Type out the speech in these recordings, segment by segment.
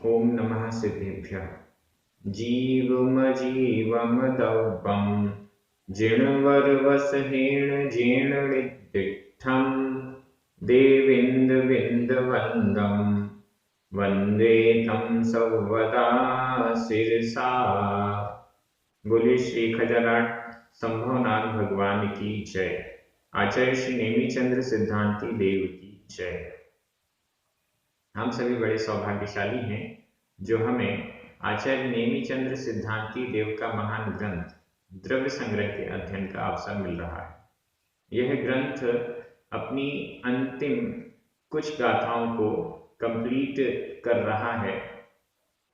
ओम नमः सिद्धेभ्यः। जीवमजीवमदव्यं जिणवरवसहेण जीर्णनिदिष्टं देवेन्द्रविन्दवन्दं वन्दे तं सर्वदा शिरसा। बोले श्री खजराट संभवनाथ भगवान की जय। आचार्य श्री नेमिचंद्र सिद्धांती देव की जय। हम सभी बड़े सौभाग्यशाली हैं जो हमें आचार्य नेमिचंद्र सिद्धांती देव का महान ग्रंथ द्रव्य संग्रह के अध्ययन का अवसर मिल रहा है। यह ग्रंथ अपनी अंतिम कुछ गाथाओं को कंप्लीट कर रहा है।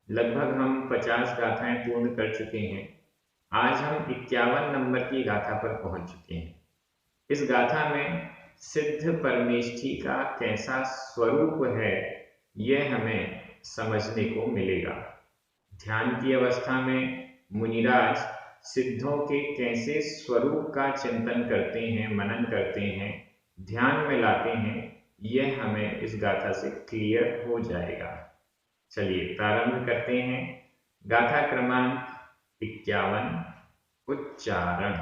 लगभग हम 50 गाथाएं पूर्ण कर चुके हैं। आज हम 51 नंबर की गाथा पर पहुंच चुके हैं। इस गाथा में सिद्ध परमेष्ठी का कैसा स्वरूप है यह हमें समझने को मिलेगा। ध्यान की अवस्था में मुनिराज सिद्धों के कैसे स्वरूप का चिंतन करते हैं, मनन करते हैं, ध्यान में लाते हैं, यह हमें इस गाथा से क्लियर हो जाएगा। चलिए प्रारंभ करते हैं। गाथा क्रमांक 51। उच्चारण।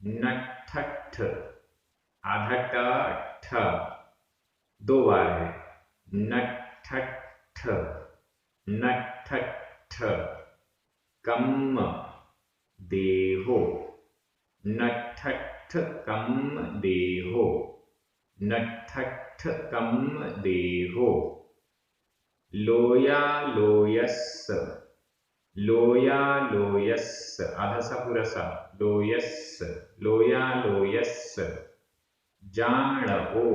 नठठ आधा ठ दो बार है। नठठ नठठ। कम देहो। नठठ कम देहो। नठठ कम देहो। लोया लोयस। लोया लोयस आधा सा पूरा सा। लोयस लोया लोयस। जाणओ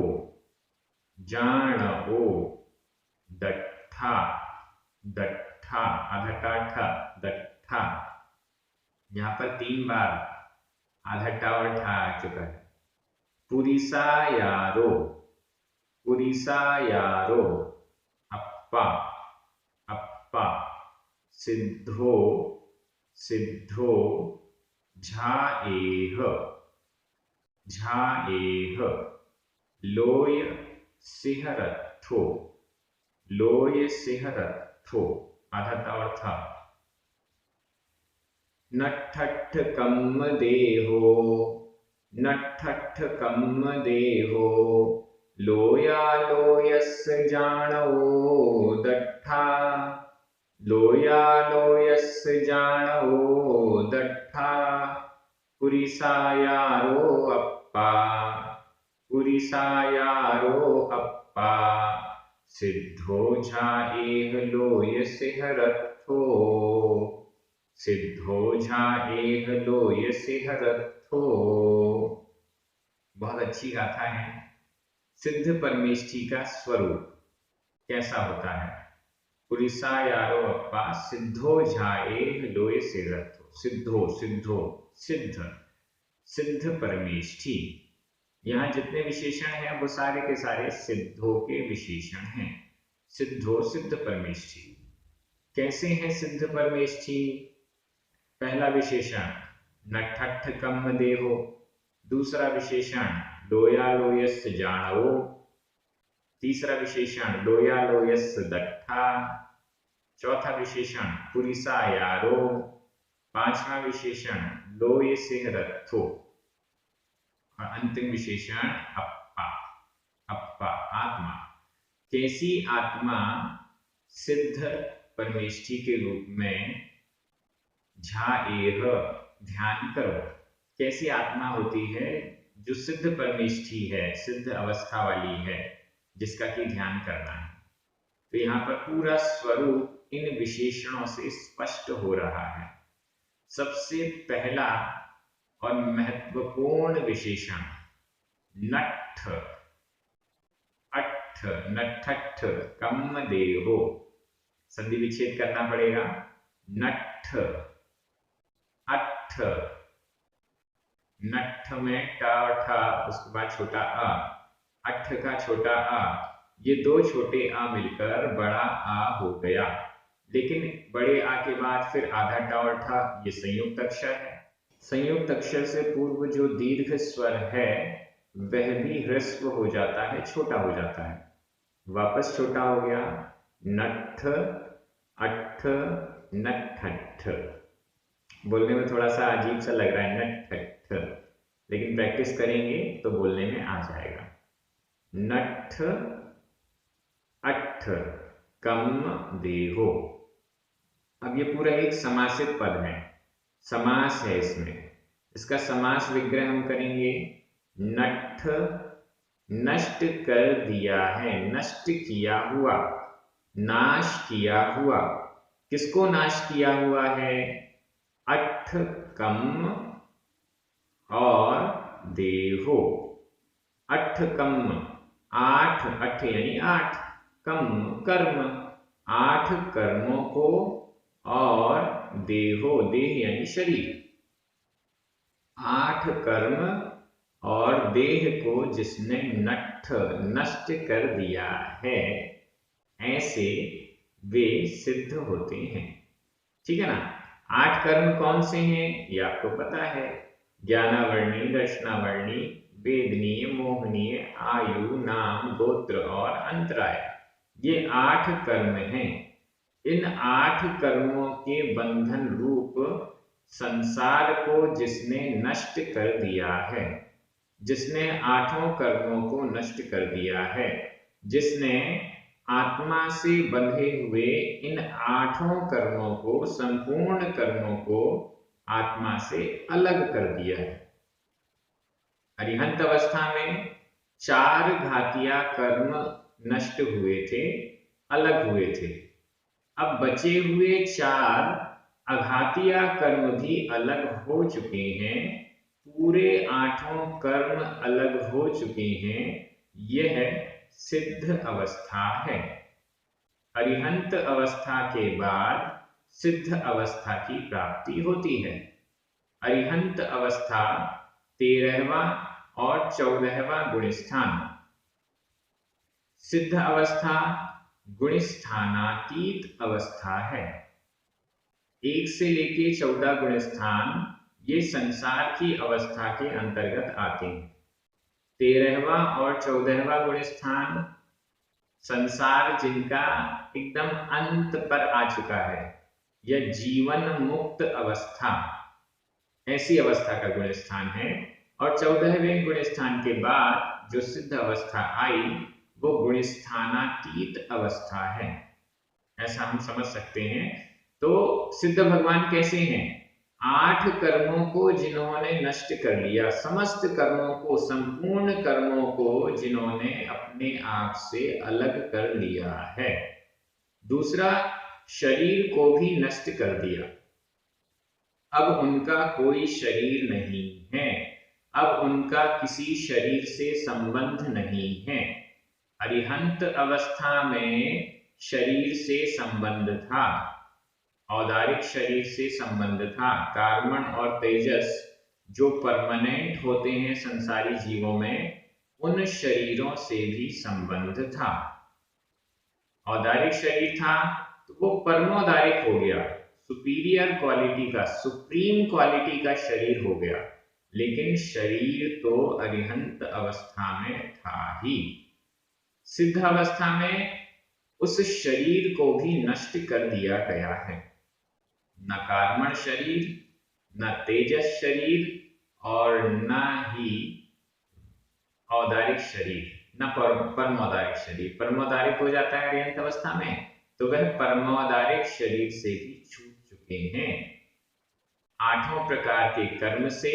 जाणओ। दट्ठा दट्ठा आधा टाठा दट्ठा। यहाँ पर 3 बार आधा टा और ठा आ चुका है। पुरिसा यारो। पुरिसा यारो। अप्पा अप्पा। सिद्धो सिद्धो। झाएह झाएह। लोय सिहरथो। लोय सिहरथो आधा ता और था। नठठ कम देहो। नठठ कम देहो। लोया लोयस जाणो दट्ठा। लोया लोयस जाणो दट्ठा। पुरिसा यारो अप्पा। पुरिसा यारो अप्पा। सिद्धो झाएह लोय सिहरथो। सिद्धो झाएह लोय सिहरथो। बहुत अच्छी गाथा है। सिद्ध परमेष्ठी का स्वरूप कैसा होता है। पुरिसा यारो अप्पा। सिद्धो झाएह लोय सिहरथो। सिद्धो सिद्धो सिद्ध सिद्ध परमेष्ठी। यहाँ जितने विशेषण हैं वो सारे के सारे सिद्धों के विशेषण हैं। सिद्धो सिद्ध परमेष्ठी। कैसे हैं सिद्ध परमेष्ठी। पहला विशेषण नठठ कम देहो। दूसरा विशेषण लोया लोयस जाणवो। तीसरा विशेषण लोया लोयस दट्ठा। चौथा विशेषण पुरिसा यारो। पांचवा विशेषण लोय सिहरथो। और अंतिम विशेषण अप्पा। अप्पा आत्मा। कैसी आत्मा सिद्ध परमेष्ठी के रूप में झाएह ध्यान करो। कैसी आत्मा होती है जो सिद्ध परमेष्ठी है, सिद्ध अवस्था वाली है, जिसका कि ध्यान करना है। तो यहाँ पर पूरा स्वरूप इन विशेषणों से स्पष्ट हो रहा है। सबसे पहला और महत्वपूर्ण विशेषण नठ अठ। नठठ कम देहो। संधि विच्छेद करना पड़ेगा। नठ अठ। नठ में टा और ठा, उसके बाद छोटा आ। अठ का छोटा आ, ये दो छोटे आ मिलकर बड़ा आ हो गया। लेकिन बड़े आ के बाद फिर आधा टा और ठा, ये संयुक्त अक्षर है। संयुक्त अक्षर से पूर्व जो दीर्घ स्वर है वह भी ह्रस्व हो जाता है, छोटा हो जाता है। वापस छोटा हो गया। नट्ठ, अट्ठ, नट्ठट्ठ। बोलने में थोड़ा सा अजीब सा लग रहा है नट्ठट्ठ, लेकिन प्रैक्टिस करेंगे तो बोलने में आ जाएगा। नट्ठ, अट्ठ, कम देहो। अब ये पूरा एक समासित पद है, समास है इसमें। इसका समास विग्रह हम करेंगे। नट्ठ, नष्ट कर दिया है, नष्ट किया हुआ, नाश किया हुआ। किसको नाश किया हुआ है? अट्ठ कम और देहो। अट्ठ कम, आठ, अट्ठ यानी आठ, कम कर्म, आठ कर्मों को, और देहो, देह यानी शरीर, आठ कर्म और देह को जिसने नट्ठ, नष्ट कर दिया है, ऐसे वे सिद्ध होते हैं। ठीक है ना। आठ कर्म कौन से हैं ये आपको पता है। ज्ञानावर्णी, दर्शनावर्णी, वेदनीय, मोहनीय, आयु, नाम, गोत्र और अंतराय, ये आठ कर्म हैं। इन आठ कर्मों के बंधन रूप संसार को जिसने नष्ट कर दिया है, जिसने आठों कर्मों को नष्ट कर दिया है, जिसने आत्मा से बंधे हुए इन आठों कर्मों को, संपूर्ण कर्मों को आत्मा से अलग कर दिया है। अरिहंत अवस्था में चार घातिया कर्म नष्ट हुए थे, अलग हुए थे। अब बचे हुए चार अघातिया कर्म भी अलग हो चुके हैं, पूरे आठों कर्म अलग हो चुके हैं। यह सिद्ध अवस्था है। अरिहंत अवस्था के बाद सिद्ध अवस्था की प्राप्ति होती है। अरिहंत अवस्था 13वां और 14वां गुणस्थान। सिद्ध अवस्था गुणस्थानातीत अवस्था है। 1 से लेके 14 गुणस्थान ये संसार की अवस्था के अंतर्गत आते हैं। 13वां और 14वां गुणस्थान संसार जिनका एकदम अंत पर आ चुका है, यह जीवन मुक्त अवस्था, ऐसी अवस्था का गुणस्थान है। और 14वें गुणस्थान के बाद जो सिद्ध अवस्था आई वो गुणस्थानातीत अवस्था है, ऐसा हम समझ सकते हैं। तो सिद्ध भगवान कैसे हैं? आठ कर्मों को जिन्होंने नष्ट कर लिया, समस्त कर्मों को, संपूर्ण कर्मों को जिन्होंने अपने आप से अलग कर लिया है। दूसरा, शरीर को भी नष्ट कर दिया। अब उनका कोई शरीर नहीं है, अब उनका किसी शरीर से संबंध नहीं है। अरिहंत अवस्था में शरीर से संबंध था, औदारिक शरीर से संबंध था। कार्बन और तेजस जो परमानेंट होते हैं संसारी जीवों में, उन शरीरों से भी संबंध था। औदारिक शरीर था तो वो परमोदारिक हो गया, सुपीरियर क्वालिटी का, सुप्रीम क्वालिटी का शरीर हो गया। लेकिन शरीर तो अरिहंत अवस्था में था ही। सिद्ध अवस्था में उस शरीर को भी नष्ट कर दिया गया है। न कार्बन शरीर, न तेजस शरीर, और न ही औदारिक शरीर, न परमोदारिक शरीर। परमोदारिक हो जाता है अरिहंत अवस्था में, तो वह परमोदारिक शरीर से भी छूट चुके हैं। आठों प्रकार के कर्म से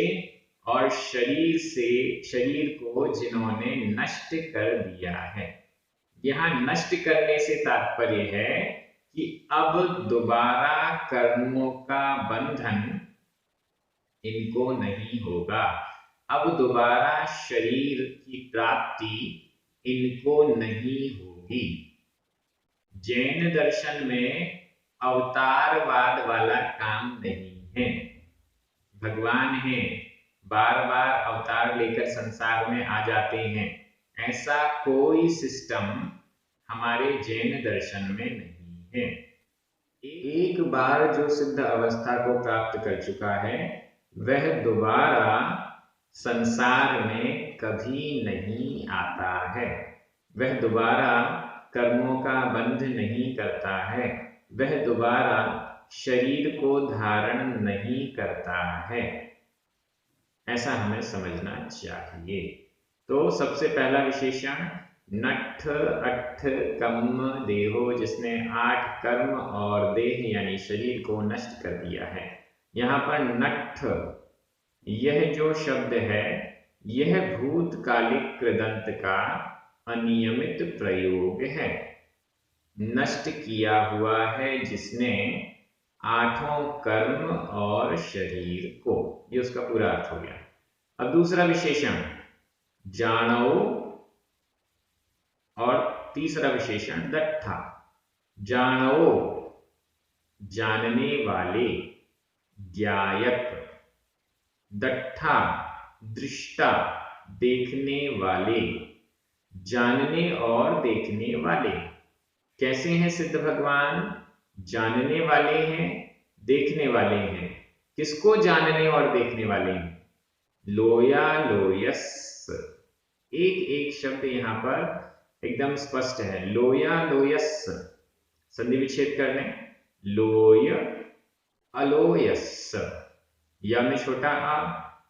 और शरीर से, शरीर को जिन्होंने नष्ट कर दिया है। यहाँ नष्ट करने से तात्पर्य है कि अब दोबारा कर्मों का बंधन इनको नहीं होगा, अब दोबारा शरीर की प्राप्ति इनको नहीं होगी। जैन दर्शन में अवतारवाद वाला काम नहीं है। भगवान है, बार बार अवतार लेकर संसार में आ जाते हैं, ऐसा कोई सिस्टम हमारे जैन दर्शन में नहीं है। एक बार जो सिद्ध अवस्था को प्राप्त कर चुका है वह दोबारा संसार में कभी नहीं आता है, वह दोबारा कर्मों का बंध नहीं करता है वह दोबारा शरीर को धारण नहीं करता है, ऐसा हमें समझना चाहिए। तो सबसे पहला विशेषण नठ अठ कम देहो, जिसने 8 कर्म और देह यानी शरीर को नष्ट कर दिया है। यहाँ पर नठ, यह जो शब्द है यह भूतकालिक कृदंत का अनियमित प्रयोग है। नष्ट किया हुआ है जिसने 8 कर्म और शरीर को, ये उसका पूरा अर्थ हो गया। अब दूसरा विशेषण जाणो और तीसरा विशेषण दट्ठा। जाणो जानने वाले, ज्ञायक। दट्ठा दृष्टा, देखने वाले। जानने और देखने वाले। कैसे हैं सिद्ध भगवान? जानने वाले हैं, देखने वाले हैं। किसको जानने और देखने वाले हैं? लोया लोयस। एक एक शब्द यहां पर एकदम स्पष्ट है। लोया लोयस, संधि विच्छेद कर लें। लोय अलोयस, या में छोटा आ,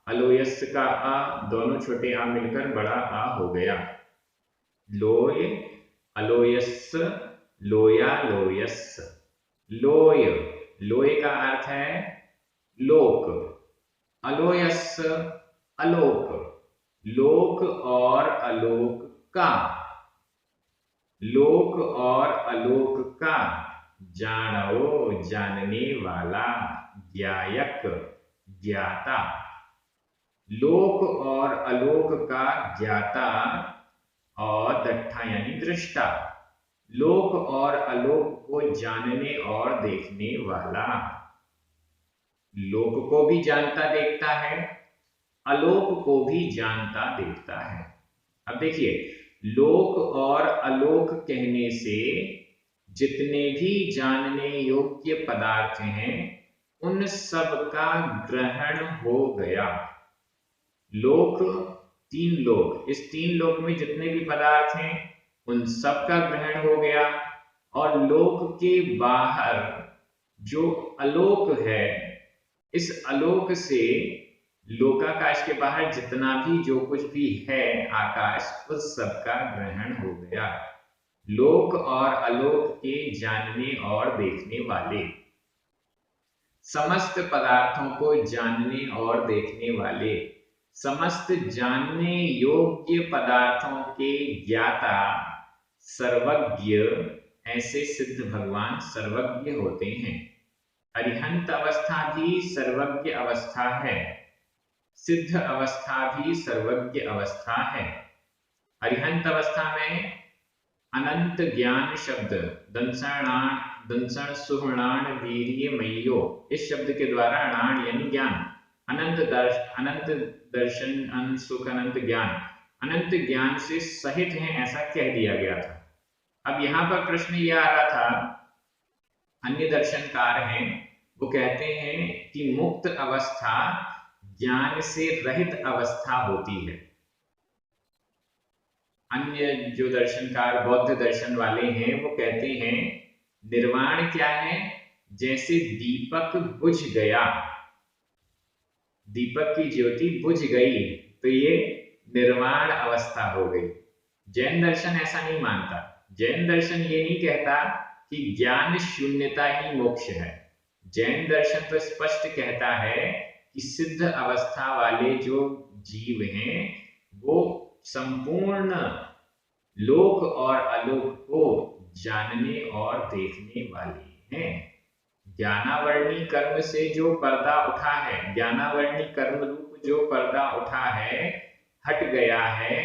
अलोयस का आ, दोनों छोटे आ मिलकर बड़ा आ हो गया। लोय अलोयस, लोया लोयस। लोय, लोय का अर्थ है लोक। अलोयस अलोक, लोक और अलोक का। लोक और अलोक का। जानो जानने वाला, ज्ञायक ज्ञाता। लोक और अलोक का ज्ञाता और दट्ठा यानी दृष्टा। लोक और अलोक को जानने और देखने वाला। लोक को भी जानता देखता है, अलोक को भी जानता देखता है। अब देखिए, लोक और अलोक कहने से जितने भी जानने योग्य पदार्थ हैं उन सब का ग्रहण हो गया। लोक, 3 लोक, इस 3 लोक में जितने भी पदार्थ हैं उन सब का ग्रहण हो गया। और लोक के बाहर जो अलोक है, इस अलोक से लोकाकाश के बाहर जितना भी जो कुछ भी है आकाश, उस सब का ग्रहण हो गया। लोक और अलोक के जानने और देखने वाले, समस्त पदार्थों को जानने और देखने वाले, समस्त जानने योग्य पदार्थों के ज्ञाता, सर्वज्ञ, ऐसे सिद्ध भगवान सर्वज्ञ होते हैं। अरिहंत अवस्था भी सर्वज्ञ अवस्था है, सिद्ध अवस्था भी सर्वज्ञ अवस्था है। अरिहंत अवस्था में अनंत ज्ञान शब्द दंसण सुहणान वीर्य मय्यो, इस शब्द के द्वारा अणान यानी ज्ञान, अनंत दर्शन, अनंत सुख, अनंत ज्ञान, अनंत ज्ञान से सहित हैं, ऐसा कह दिया गया था। अब यहां पर प्रश्न यह आ रहा था, अन्य दर्शनकार हैं वो कहते हैं कि मुक्त अवस्था ज्ञान से रहित अवस्था होती है। अन्य जो दर्शनकार बौद्ध दर्शन वाले हैं वो कहते हैं निर्वाण क्या है? जैसे दीपक बुझ गया, दीपक की ज्योति बुझ गई तो ये निर्वाण अवस्था हो गई। जैन दर्शन ऐसा नहीं मानता। जैन दर्शन ये नहीं कहता कि ज्ञान शून्यता ही मोक्ष है। जैन दर्शन तो स्पष्ट कहता है कि सिद्ध अवस्था वाले जो जीव हैं वो संपूर्ण लोक और अलोक को जानने और देखने वाले हैं। ज्ञानावर्णी कर्म से जो पर्दा उठा है, ज्ञानावर्णी कर्म रूप जो पर्दा उठा है, हट गया है।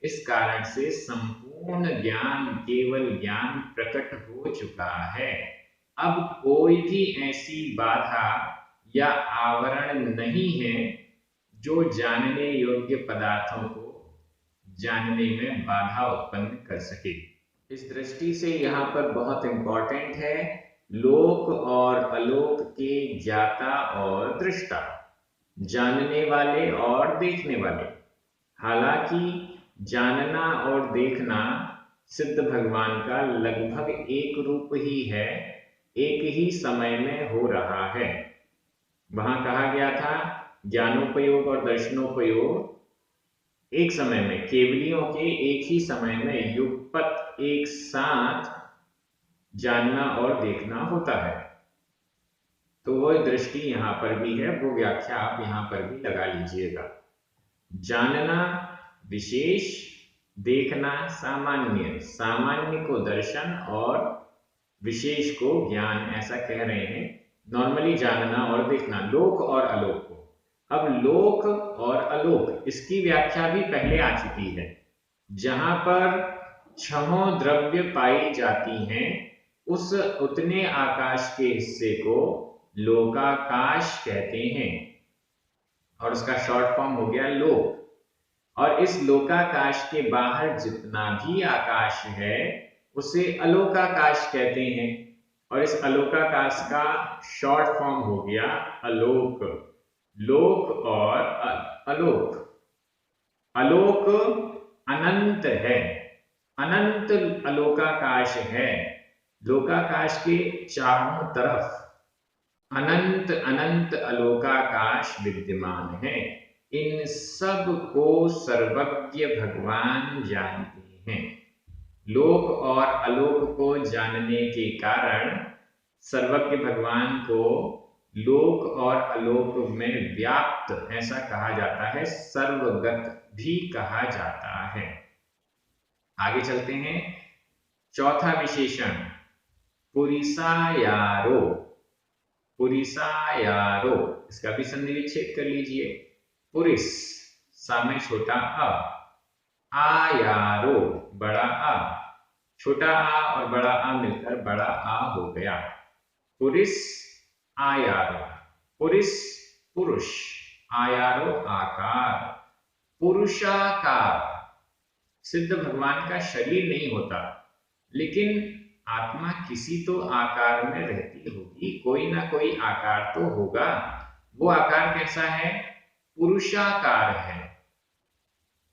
इस कारण से संपूर्ण ज्ञान, केवल ज्ञान प्रकट हो चुका है। अब कोई भी ऐसी बाधा या आवरण नहीं है जो जानने योग्य पदार्थों को जानने में बाधा उत्पन्न कर सके। इस दृष्टि से यहाँ पर बहुत इंपॉर्टेंट है लोक और अलोक के ज्ञाता और दृष्टा, जानने वाले और देखने वाले। हालांकि जानना और देखना सिद्ध भगवान का लगभग एक रूप ही है, एक ही समय में हो रहा है। वहां कहा गया था ज्ञानोपयोग और दर्शनोपयोग एक समय में, केवलियों के एक ही समय में युगपत एक साथ जानना और देखना होता है। तो वो दृष्टि यहाँ पर भी है, वो व्याख्या आप यहाँ पर भी लगा लीजिएगा। जानना विशेष, देखना सामान्य, सामान्य को दर्शन और विशेष को ज्ञान, ऐसा कह रहे हैं। नॉर्मली जानना और देखना, लोक और अलोक को। अब लोक और अलोक, इसकी व्याख्या भी पहले आ चुकी है। जहां पर छहों द्रव्य पाई जाती हैं, उस उतने आकाश के हिस्से को लोकाकाश कहते हैं, और उसका शॉर्ट फॉर्म हो गया लोक। और इस लोकाकाश के बाहर जितना भी आकाश है उसे अलोकाकाश कहते हैं, और इस अलोकाकाश का शॉर्ट फॉर्म हो गया अलोक। लोक और अलोक। अलोक अनंत है, अनंत अलोकाकाश है। लोकाकाश के चारों तरफ अनंत अनंत अलोकाकाश विद्यमान है। इन सब को सर्वज्ञ भगवान जानते हैं। लोक और अलोक को जानने के कारण सर्वज्ञ भगवान को लोक और अलोक में व्याप्त ऐसा कहा जाता है, सर्वगत भी कहा जाता है। आगे चलते हैं। चौथा विशेषण पुरिसायारो। पुरिसायारो, इसका भी संधि विच्छेद कर लीजिए। पुरिस, सा में छोटा अ, आयारो बड़ा आ, छोटा आ और बड़ा आ मिलकर बड़ा आ हो गया। पुरिस आयारो। पुरिस पुरुष, आयारो आकार, पुरुषाकार। सिद्ध भगवान का शरीर नहीं होता, लेकिन आत्मा किसी तो आकार में रहती होगी, कोई ना कोई आकार तो होगा। वो आकार कैसा है? पुरुषाकार है,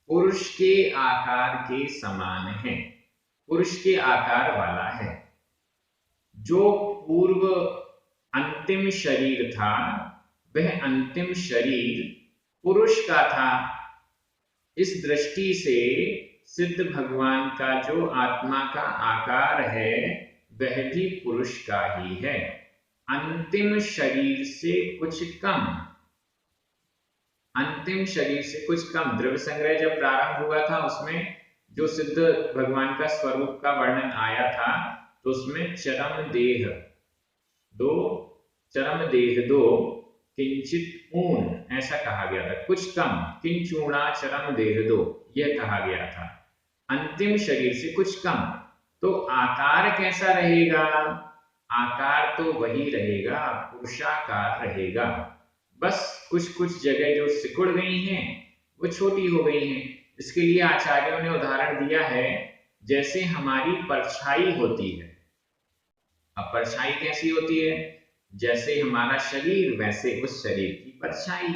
पुरुष के आकार के समान है, पुरुष के आकार वाला है। जो पूर्व अंतिम शरीर था, वह अंतिम शरीर पुरुष का था। इस दृष्टि से सिद्ध भगवान का जो आत्मा का आकार है वह भी पुरुष का ही है, अंतिम शरीर से कुछ कम। अंतिम शरीर से कुछ कम। द्रव्य संग्रह जब प्रारंभ हुआ था उसमें जो सिद्ध भगवान का स्वरूप का वर्णन आया था, तो उसमें चरम देह दो किंचित ऊन ऐसा कहा गया था, कुछ कम, किंचूणा चरम देह दो, यह कहा गया था। अंतिम शरीर से कुछ कम। तो आकार कैसा रहेगा? आकार तो वही रहेगा, पुरुषाकार रहेगा। बस कुछ कुछ जगह जो सिकुड़ गई हैं वो छोटी हो गई हैं। इसके लिए आचार्यों ने उदाहरण दिया है, जैसे हमारी परछाई होती है। अब परछाई कैसी होती है? जैसे हमारा शरीर वैसे उस शरीर की परछाई।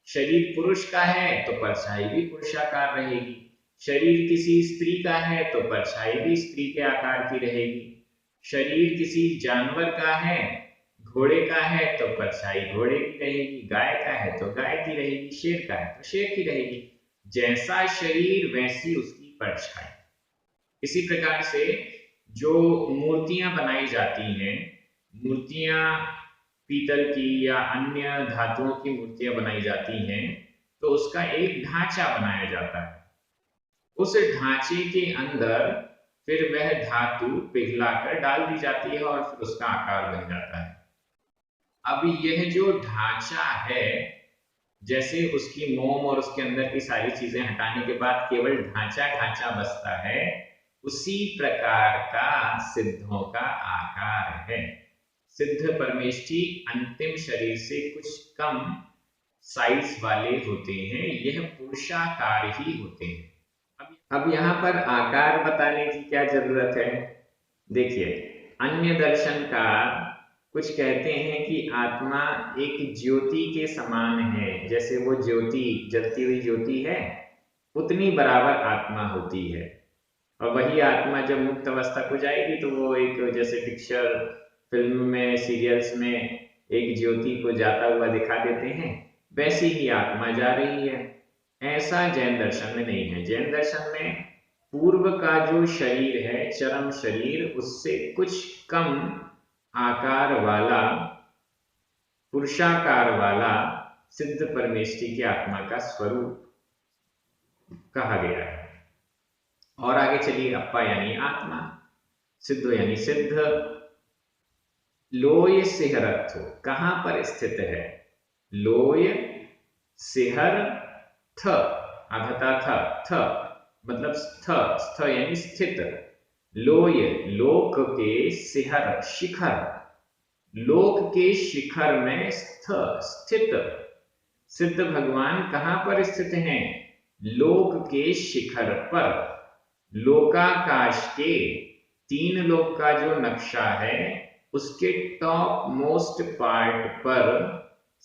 शरीर पुरुष का है तो परछाई भी पुरुषाकार रहेगी। शरीर किसी स्त्री का है तो परछाई भी स्त्री के आकार की रहेगी। शरीर किसी जानवर का है, घोड़े का है तो परछाई घोड़े की रहेगी, गाय का है तो गाय की रहेगी, शेर का है तो शेर की रहेगी। जैसा शरीर वैसी उसकी परछाई। इसी प्रकार से जो मूर्तियां बनाई जाती हैं, मूर्तियां पीतल की या अन्य धातुओं की मूर्तियां बनाई जाती हैं, तो उसका एक ढांचा बनाया जाता है। उस ढांचे के अंदर फिर वह धातु पिघलाकर डाल दी जाती है और फिर उसका आकार बन जाता है। अब यह जो ढांचा है, जैसे उसकी मोम और उसके अंदर की सारी चीजें हटाने के बाद केवल ढांचा बचता है, उसी प्रकार का सिद्धों का आकार है। सिद्ध परमेष्ठी अंतिम शरीर से कुछ कम साइज वाले होते हैं, यह पुरुषाकार ही होते हैं। अब यहाँ पर आकार बताने की क्या जरूरत है? देखिए, अन्य दर्शनकार कुछ कहते हैं कि आत्मा एक ज्योति के समान है, जैसे वो ज्योति, जलती हुई ज्योति है, उतनी बराबर आत्मा होती है। और वही आत्मा जब मुक्त अवस्था को जाएगी तो वो एक, जैसे पिक्चर फिल्म में सीरियल्स में एक ज्योति को जाता हुआ दिखा देते हैं, वैसी ही आत्मा जा रही है। ऐसा जैन दर्शन में नहीं है। जैन दर्शन में पूर्व का जो शरीर है, चरम शरीर, उससे कुछ कम आकार वाला, पुरुषाकार वाला सिद्ध परमेष्ठी की आत्मा का स्वरूप कहा गया है। और आगे चलिए, अप्पा यानी आत्मा, सिद्धो यानी सिद्ध, लोय सिहरत्थो कहां पर स्थित है? लोय सिहर थ, आधता थ मतलब स्थ, स्थ यानी स्थित। लोय लोक के, सिहर शिखर, लोक के शिखर में स्थित सिद्ध भगवान कहां पर स्थित हैं? लोक के शिखर पर। लोकाकाश के 3 लोक का जो नक्शा है उसके टॉप मोस्ट पार्ट पर,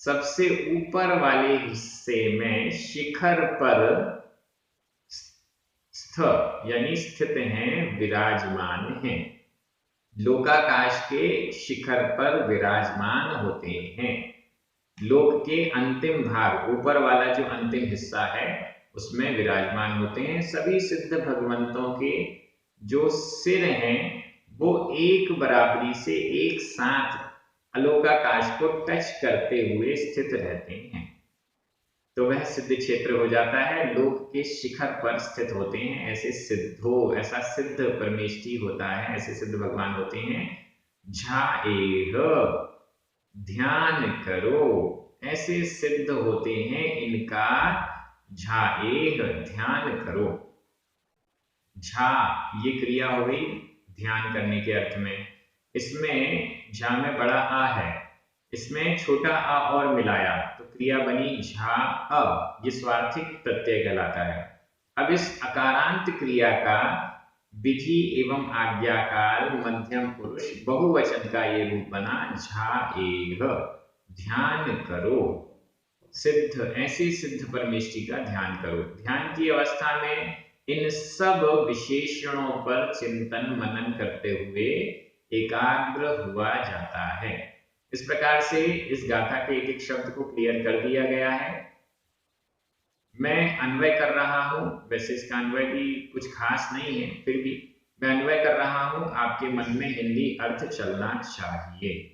सबसे ऊपर वाले हिस्से में, शिखर पर यानी स्थित हैं, विराजमान हैं। लोकाकाश के शिखर पर विराजमान होते हैं। लोक के अंतिम भाग, ऊपर वाला जो अंतिम हिस्सा है, उसमें विराजमान होते हैं। सभी सिद्ध भगवंतों के जो सिर हैं वो एक बराबरी से एक साथ अलोकाकाश को टच करते हुए स्थित रहते हैं, तो वह सिद्ध क्षेत्र हो जाता है। लोक के शिखर पर स्थित होते हैं, ऐसे सिद्धो, ऐसा सिद्ध परमेष्ठी होता है, ऐसे सिद्ध भगवान होते हैं। झाएह ध्यान करो, ऐसे सिद्ध होते हैं, इनका झाएह ध्यान करो। झा ये क्रिया हो गई ध्यान करने के अर्थ में। इसमें झा में बड़ा आ है, इसमें छोटा आ और मिलाया तो क्रिया बनी झा अ, ये स्वार्थिक प्रत्यय कहलाता है। अब इस अकारांत क्रिया का विधि एवं आज्ञाकाल मध्यम पुरुष बहुवचन का ये रूप बना झाएह, ध्यान करो। सिद्ध, ऐसी सिद्ध परमेष्ठी का ध्यान करो। ध्यान की अवस्था में इन सब विशेषणों पर चिंतन मनन करते हुए एकाग्र हुआ जाता है। इस प्रकार से इस गाथा के एक एक शब्द को क्लियर कर दिया गया है। मैं अन्वय कर रहा हूं, वैसे इसका अन्वय भी कुछ खास नहीं है, फिर भी मैं अन्वय कर रहा हूं, आपके मन में हिंदी अर्थ चलना चाहिए।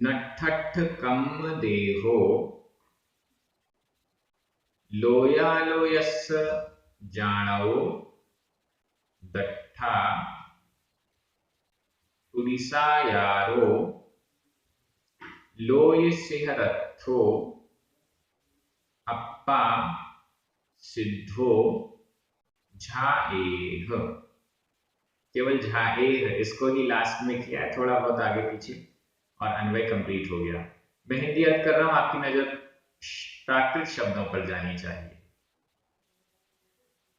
नठठ कम देहो लोयालोयस जाणो दट्ठा पुरिसायारो लोय सिहरत्थो अप्पा सिद्धो झाएह। केवल झाएह इसको ही लास्ट में किया है, थोड़ा बहुत आगे पीछे, और अन्वय कंप्लीट हो गया। मैं हिंदी अर्थ कर रहा हूं, आपकी नजर प्राकृत शब्दों पर जानी चाहिए।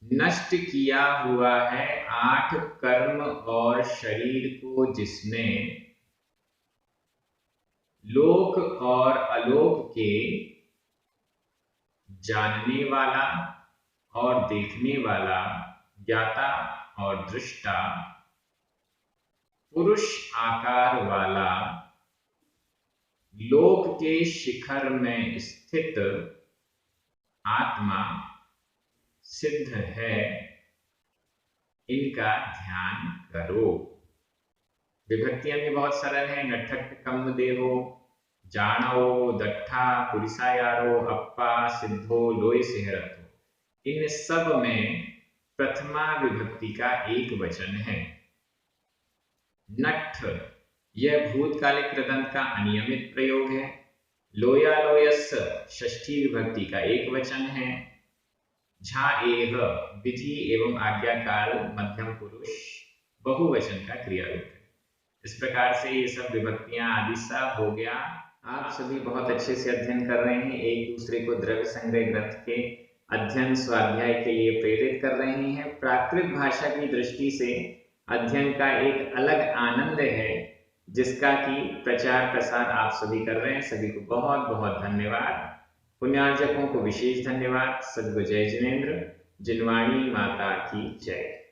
नष्ट किया हुआ है 8 कर्म और शरीर को जिसने, लोक और अलोक के जानने वाला और देखने वाला, ज्ञाता और दृष्टा, पुरुष आकार वाला, लोक के शिखर में स्थित आत्मा सिद्ध है, इनका ध्यान करो। विभक्तियां भी बहुत सरल हैं। नठठ कम देहो, जानो, दट्ठा, पुरिसायारो, अप्पा, सिद्धो, लोय सिहरत्थो। इन सब में प्रथमा विभक्ति का एक वचन है। नठ यह भूतकालिक कृदंत का अनियमित प्रयोग है। लोयालोयस षष्ठी विभक्ति का एक वचन है। झाएह विधि एवं आज्ञाकाल मध्यम पुरुष बहुवचन का क्रिया रूप है। इस प्रकार से ये सब विभक्तियां आदि सब हो गया। आप सभी बहुत अच्छे से अध्ययन कर रहे हैं, एक दूसरे को द्रव्य संग्रह ग्रंथ के अध्ययन स्वाध्याय के लिए प्रेरित कर रहे हैं। प्राकृत भाषा की दृष्टि से अध्ययन का एक अलग आनंद है, जिसका कि प्रचार प्रसार आप सभी कर रहे हैं। सभी को बहुत बहुत धन्यवाद। पुण्यार्जकों को विशेष धन्यवाद। सद्गुरु जय जिनेन्द्र। जिनवाणी माता की जय।